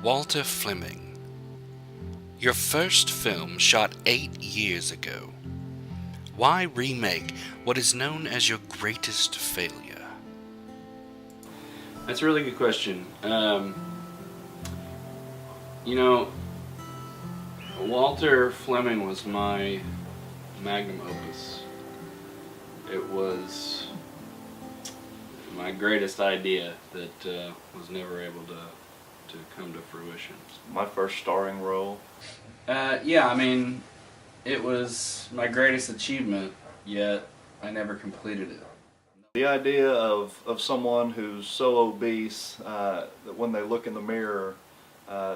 Walter Fleming. Your first film shot 8 years ago. Why remake what is known as your greatest failure? That's a really good question. Walter Fleming was my magnum opus. It was my greatest idea that was never able to come to fruition. My first starring role. It was my greatest achievement, yet I never completed it. The idea of someone who's so obese that when they look in the mirror,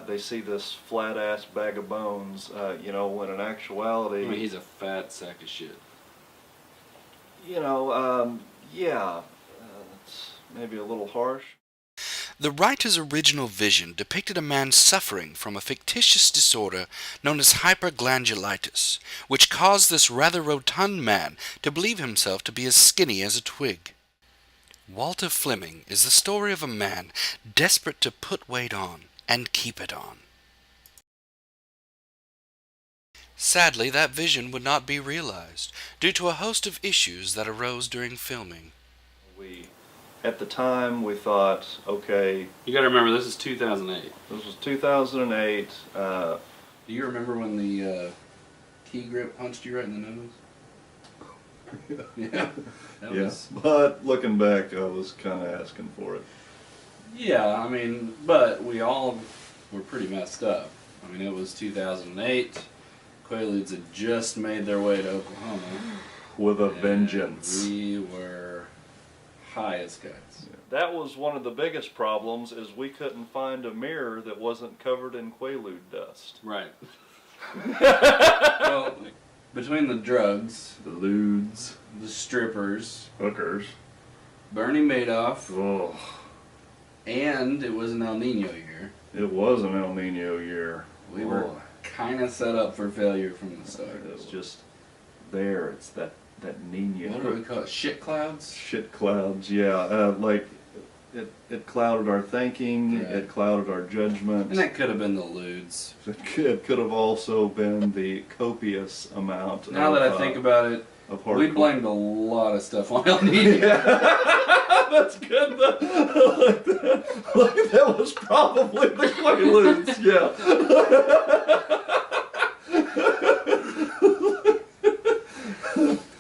they see this flat-ass bag of bones, when in actuality... I mean, he's a fat sack of shit. That's maybe a little harsh. The writer's original vision depicted a man suffering from a fictitious disorder known as hyperglandulitis, which caused this rather rotund man to believe himself to be as skinny as a twig. Walter Fleming is the story of a man desperate to put weight on and keep it on. Sadly, that vision would not be realized due to a host of issues that arose during filming. At the time, we thought, okay... You gotta remember, this is 2008. This was 2008. Do you remember when the key grip punched you right in the nose? Yeah. But looking back, I was kind of asking for it. Yeah, but we all were pretty messed up. It was 2008. Quaaludes had just made their way to Oklahoma. With a vengeance. We were high as kites. That was one of the biggest problems, is we couldn't find a mirror that wasn't covered in Quaalude dust. Right. Well, between the drugs, The lewds, the strippers, hookers. Bernie Madoff, Oh, and it was an El Nino year, it was an El Nino year. we were kind of set up for failure from the start. It's just there. It's that Nino. What do we call it? Shit clouds? Shit clouds, yeah. It clouded our thinking. Right. It clouded our judgment. And that could have been the lewds. It could have also been the copious amount. Now that I think about it, of we hardcore. blamed a lot of stuff on El Nino. That's good. That was probably the Quaaludes, yeah.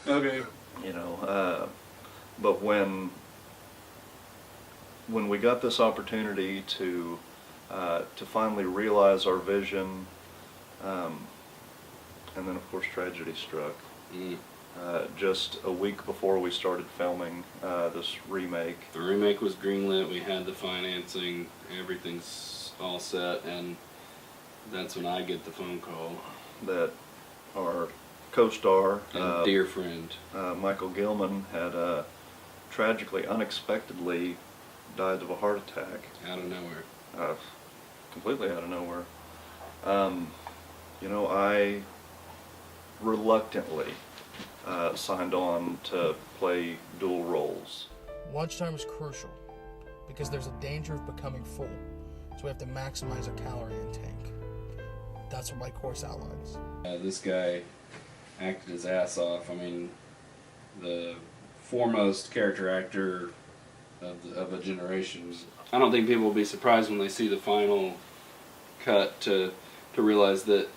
Okay. But when we got this opportunity to finally realize our vision, and then of course tragedy struck. Just a week before we started filming this remake. The remake was greenlit, we had the financing, everything's all set, and that's when I get the phone call. That our co-star, And dear friend. Michael Gilman, had tragically, unexpectedly died of a heart attack. Out of nowhere. Completely out of nowhere. I reluctantly signed on to play dual roles. Lunchtime is crucial because there's a danger of becoming full, so we have to maximize our calorie intake. That's what my course outlines. This guy acted his ass off. The foremost character actor of a generation. I don't think people will be surprised when they see the final cut to realize that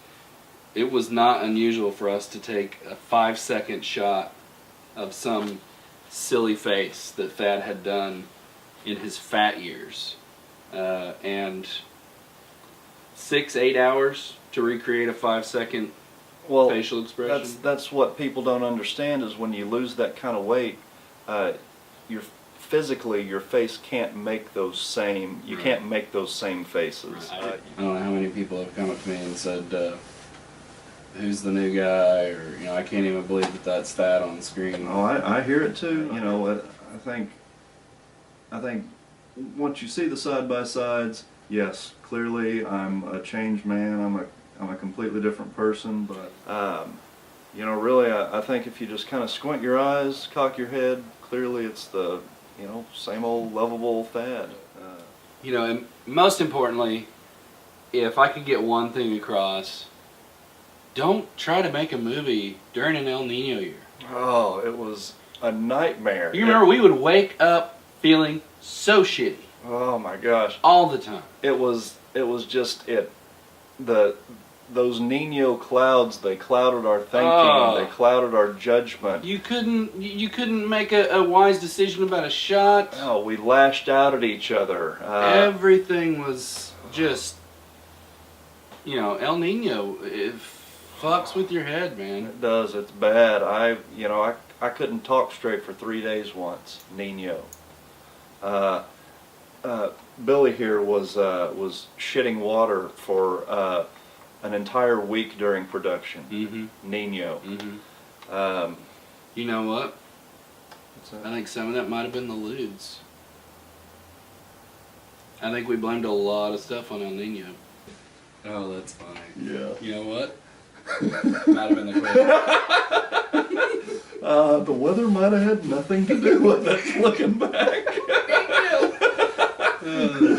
it was not unusual for us to take a 5-second shot of some silly face that Thad had done in his fat years, and 6-8 hours to recreate a 5-second facial expression. That's what people don't understand, is when you lose that kind of weight, physically your face can't make those same, you can't make those same faces. I don't know how many people have come up to me and said, who's the new guy, or I can't even believe that that's Thad on the screen. Oh, I hear it too. I think once you see the side by sides, yes, clearly I'm a changed man. I'm a completely different person. But really, I think if you just kind of squint your eyes, cock your head, clearly it's the same old lovable Thad. And most importantly, if I could get one thing across, don't try to make a movie during an El Nino year. Oh, it was a nightmare. You remember we would wake up feeling so shitty Oh my gosh. all the time. It was just those Nino clouds, they clouded our thinking, Oh. they clouded our judgment. You couldn't make a wise decision about a shot. Oh, we lashed out at each other. Everything was just, El Nino. It fucks with your head, man. It does, it's bad. I couldn't talk straight for 3 days once, Nino. Billy here was shitting water for an entire week during production. Mm-hmm. Nino. Mm-hmm. You know what? I think some of that might have been the lewds. I think we blamed a lot of stuff on El Nino. Oh, that's funny. Yeah. You know what? Might have been the clip. The weather might have had nothing to do with it, looking back. Oh,